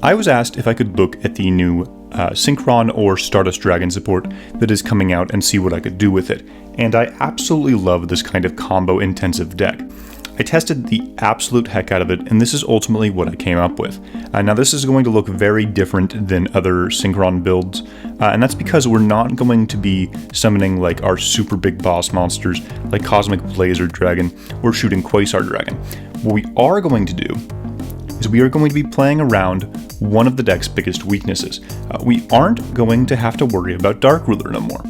I was asked if I could look at the new Synchron or Stardust Dragon support that is coming out and see what I could do with it, and I absolutely love this kind of combo-intensive deck. I tested the absolute heck out of it, and this is ultimately what I came up with. Now this is going to look very different than other Synchron builds, and that's because we're not going to be summoning like our super big boss monsters like Cosmic Blazer Dragon or Shooting Quasar Dragon. What we are going to do is we are going to be playing around one of the deck's biggest weaknesses. We aren't going to have to worry about Dark Ruler no more.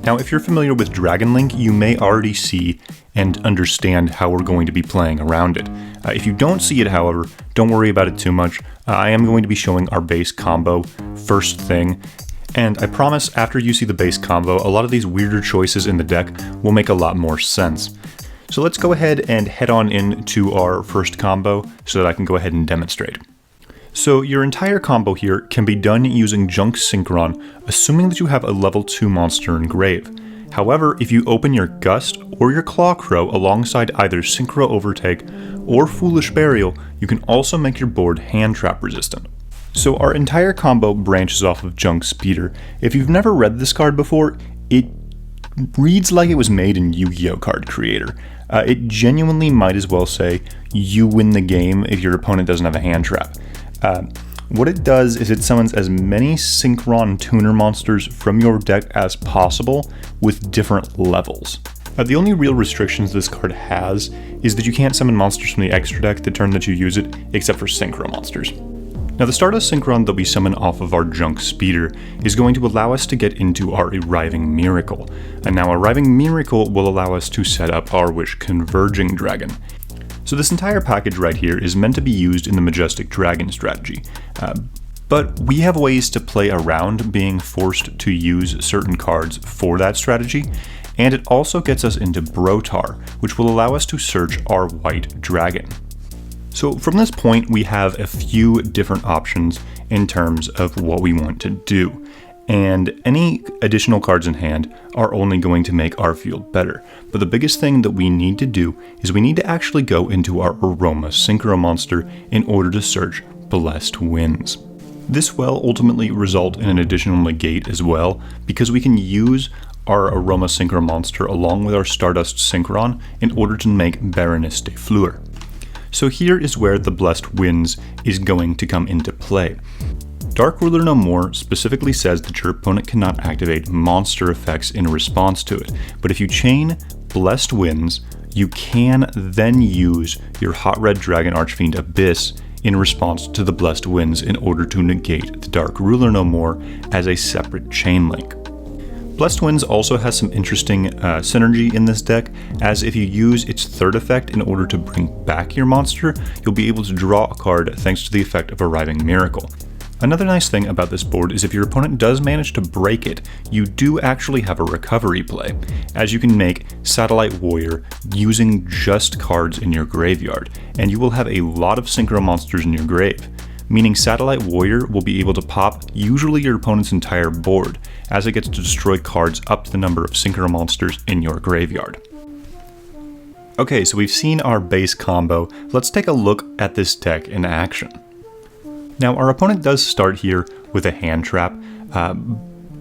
Now, if you're familiar with Dragon Link, you may already see and understand how we're going to be playing around it. If you don't see it, however, don't worry about it too much. I am going to be showing our base combo first thing, and I promise after you see the base combo, a lot of these weirder choices in the deck will make a lot more sense. So let's go ahead and head on into our first combo so that I can go ahead and demonstrate. So your entire combo here can be done using Junk Synchron, assuming that you have a level 2 monster in grave. However, if you open your Gust or your Claw Crow alongside either Synchro Overtake or Foolish Burial, you can also make your board hand trap resistant. So our entire combo branches off of Junk Speeder. If you've never read this card before, it reads like it was made in Yu-Gi-Oh! Card Creator. It genuinely might as well say, you win the game if your opponent doesn't have a hand trap. What it does is it summons as many Synchron tuner monsters from your deck as possible with different levels. The only real restrictions this card has is that you can't summon monsters from the extra deck the turn that you use it, except for Synchro monsters. Now the Stardust Synchron that we summon off of our Junk Speeder is going to allow us to get into our Arriving Miracle. And now Arriving Miracle will allow us to set up our Wish Converging Dragon. So this entire package right here is meant to be used in the Majestic Dragon strategy. But we have ways to play around being forced to use certain cards for that strategy, and it also gets us into Brotar, which will allow us to search our White Dragon. So from this point, we have a few different options in terms of what we want to do. And any additional cards in hand are only going to make our field better. But the biggest thing that we need to do is we need to actually go into our Aroma Synchro monster in order to search Blessed Winds. This will ultimately result in an additional negate as well, because we can use our Aroma Synchro monster along with our Stardust Synchron in order to make Baroness de Fleur. So here is where the Blessed Winds is going to come into play. Dark Ruler No More specifically says that your opponent cannot activate monster effects in response to it, but if you chain Blessed Winds, you can then use your Hot Red Dragon Archfiend Abyss in response to the Blessed Winds in order to negate the Dark Ruler No More as a separate chain link. Blessed Winds also has some interesting synergy in this deck, as if you use its third effect in order to bring back your monster, you'll be able to draw a card thanks to the effect of Arriving Miracle. Another nice thing about this board is if your opponent does manage to break it, you do actually have a recovery play, as you can make Satellite Warrior using just cards in your graveyard, and you will have a lot of Synchro monsters in your grave, meaning Satellite Warrior will be able to pop usually your opponent's entire board, as it gets to destroy cards up to the number of Synchro monsters in your graveyard. Okay, so we've seen our base combo. Let's take a look at this deck in action. Now, our opponent does start here with a hand trap,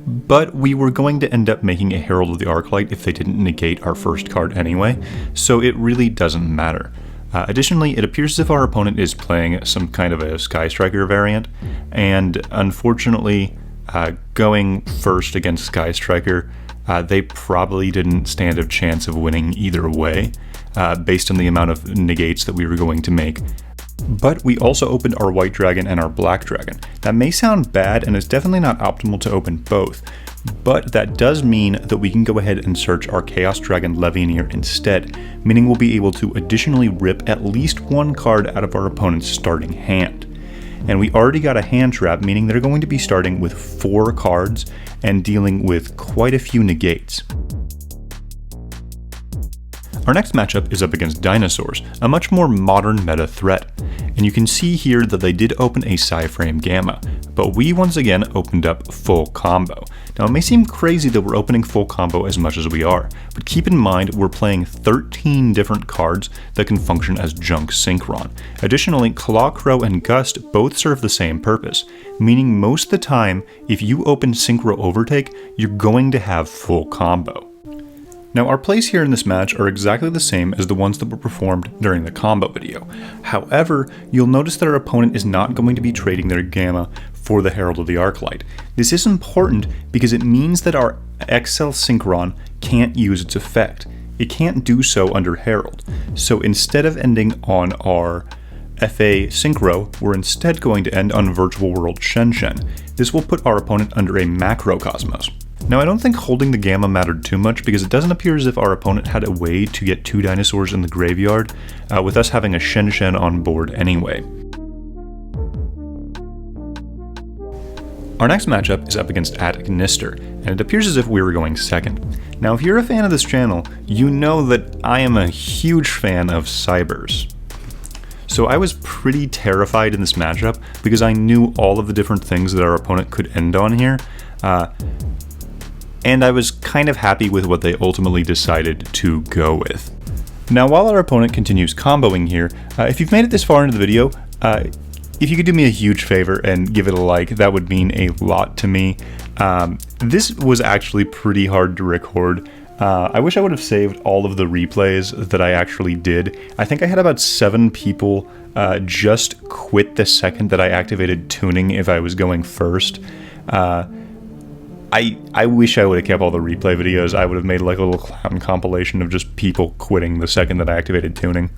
but we were going to end up making a Herald of the Arclight if they didn't negate our first card anyway, so it really doesn't matter. Additionally, it appears as if our opponent is playing some kind of a Sky Striker variant, and unfortunately, going first against Sky Striker, they probably didn't stand a chance of winning either way, based on the amount of negates that we were going to make. But we also opened our White Dragon and our Black Dragon. That may sound bad, and it's definitely not optimal to open both, but that does mean that we can go ahead and search our Chaos Dragon Levianeer instead, meaning we'll be able to additionally rip at least one card out of our opponent's starting hand. And we already got a hand trap, meaning they're going to be starting with 4 cards and dealing with quite a few negates. Our next matchup is up against Dinosaurs, a much more modern meta threat. And you can see here that they did open a Psyframe Gamma, but we once again opened up full combo. Now it may seem crazy that we're opening full combo as much as we are, but keep in mind we're playing 13 different cards that can function as junk Synchron. Additionally, Claw Crow and Gust both serve the same purpose, meaning most of the time, if you open Synchro Overtake, you're going to have full combo. Now our plays here in this match are exactly the same as the ones that were performed during the combo video. However, you'll notice that our opponent is not going to be trading their Gamma for the Herald of the Arclight. This is important because it means that our XL Synchron can't use its effect. It can't do so under Herald. So instead of ending on our FA Synchro, we're instead going to end on Virtual World Shenshen. This will put our opponent under a Macrocosmos. Now I don't think holding the Gamma mattered too much because it doesn't appear as if our opponent had a way to get 2 dinosaurs in the graveyard, with us having a Shenshen on board anyway. Our next matchup is up against @Gnister, and it appears as if we were going second. Now if you're a fan of this channel, you know that I am a huge fan of Cybers. So I was pretty terrified in this matchup because I knew all of the different things that our opponent could end on here. And I was kind of happy with what they ultimately decided to go with. Now while our opponent continues comboing here, if you've made it this far into the video, if you could do me a huge favor and give it a like, that would mean a lot to me. This was actually pretty hard to record. I wish I would have saved all of the replays that I actually did. I think I had about 7 people just quit the second that I activated tuning if I was going first. I wish I would have kept all the replay videos. I would have made like a little clown compilation of just people quitting the second that I activated tuning.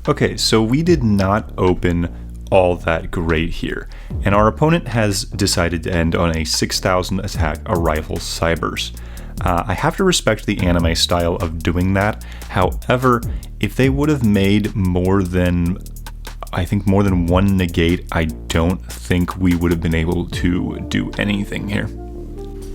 Okay, so we did not open all that great here, and our opponent has decided to end on a 6,000 attack Arrival Cybers. I have to respect the anime style of doing that. However, if they would have made more than 1 negate, I don't think we would have been able to do anything here.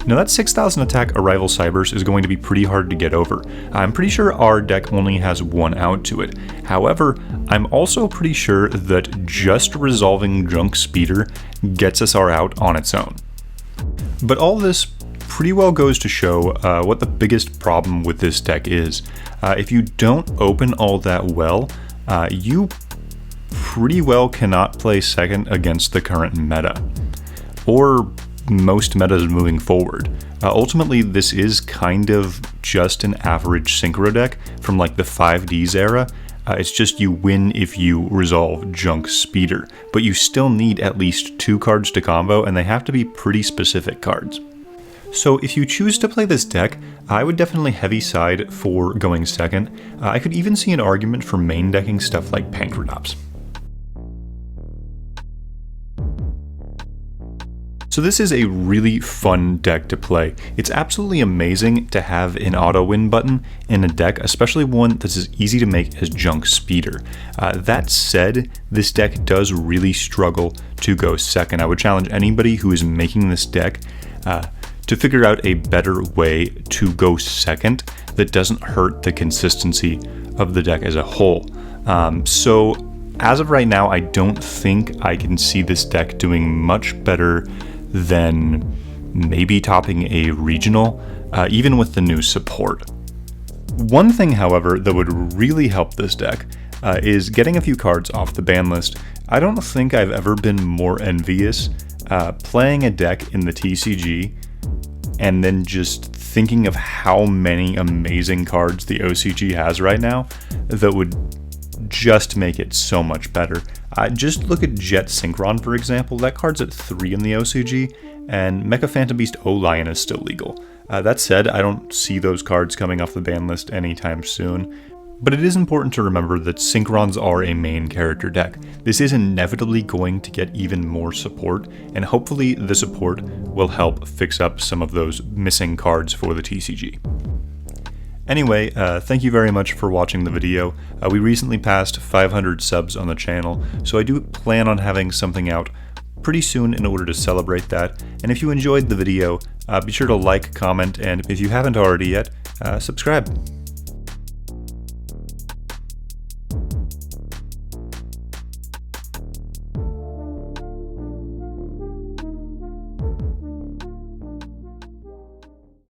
Now that 6,000 attack Arrival Cybers is going to be pretty hard to get over. I'm pretty sure our deck only has 1 out to it. However, I'm also pretty sure that just resolving Junk Speeder gets us our out on its own. But all this pretty well goes to show what the biggest problem with this deck is. If you don't open all that well, you pretty well cannot play second against the current meta, or most metas moving forward. Ultimately, this is kind of just an average synchro deck from like the 5Ds era. It's just you win if you resolve Junk Speeder, but you still need at least 2 cards to combo, and they have to be pretty specific cards. So if you choose to play this deck, I would definitely heavy side for going second. I could even see an argument for main decking stuff like Pancratops. So this is a really fun deck to play. It's absolutely amazing to have an auto win button in a deck, especially one that's as easy to make as Junk Speeder. That said, this deck does really struggle to go second. I would challenge anybody who is making this deck to figure out a better way to go second that doesn't hurt the consistency of the deck as a whole. So as of right now, I don't think I can see this deck doing much better than maybe topping a regional, even with the new support. One thing, however, that would really help this deck is getting a few cards off the ban list. I don't think I've ever been more envious playing a deck in the TCG and then just thinking of how many amazing cards the OCG has right now that would just make it so much better. Just look at Jet Synchron, for example. That card's at 3 in the OCG, and Mecha Phantom Beast O-Lion is still legal. That said, I don't see those cards coming off the ban list anytime soon, but it is important to remember that Synchrons are a main character deck. This is inevitably going to get even more support, and hopefully the support will help fix up some of those missing cards for the TCG. Anyway, thank you very much for watching the video. We recently passed 500 subs on the channel, so I do plan on having something out pretty soon in order to celebrate that. And if you enjoyed the video, be sure to like, comment, and if you haven't already yet, subscribe.